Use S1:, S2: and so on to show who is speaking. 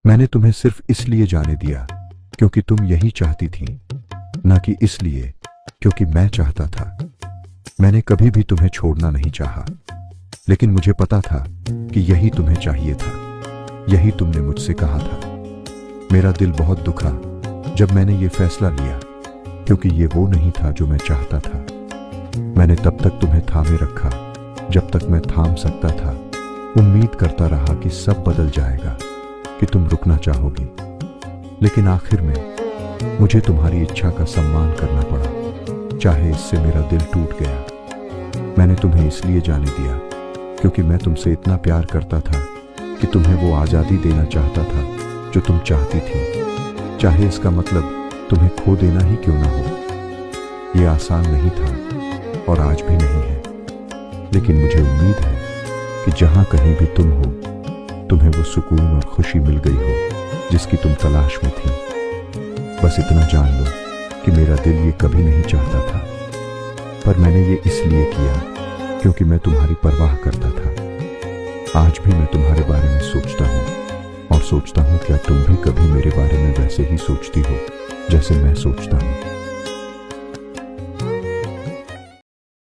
S1: मैंने तुम्हें सिर्फ इसलिए जाने दिया क्योंकि तुम यही चाहती थी, ना कि इसलिए क्योंकि मैं चाहता था। मैंने कभी भी तुम्हें छोड़ना नहीं चाहा, लेकिन मुझे पता था कि यही तुम्हें चाहिए था, यही तुमने मुझसे कहा था। मेरा दिल बहुत दुखा जब मैंने ये फैसला लिया, क्योंकि ये वो नहीं था जो मैं चाहता था। मैंने तब तक तुम्हें थामे रखा जब तक मैं थाम सकता था। उम्मीद करता रहा कि सब बदल जाएगा, कि तुम रुकना चाहोगी, लेकिन आखिर में मुझे तुम्हारी इच्छा का सम्मान करना पड़ा, चाहे इससे मेरा दिल टूट गया। मैंने तुम्हें इसलिए जाने दिया क्योंकि मैं तुमसे इतना प्यार करता था कि तुम्हें वो आज़ादी देना चाहता था जो तुम चाहती थी, चाहे इसका मतलब तुम्हें खो देना ही क्यों ना हो। ये आसान नहीं था और आज भी नहीं है, लेकिन मुझे उम्मीद है कि जहां कहीं भी तुम हो, तुम्हें वो सुकून और खुशी मिल गई हो जिसकी तुम तलाश में थी। बस इतना जान लो कि मेरा दिल ये कभी नहीं चाहता था, पर मैंने ये इसलिए किया क्योंकि मैं तुम्हारी परवाह करता था। आज भी मैं तुम्हारे बारे में सोचता हूँ और सोचता हूँ क्या तुम भी कभी मेरे बारे में वैसे ही सोचती हो जैसे मैं सोचता हूँ।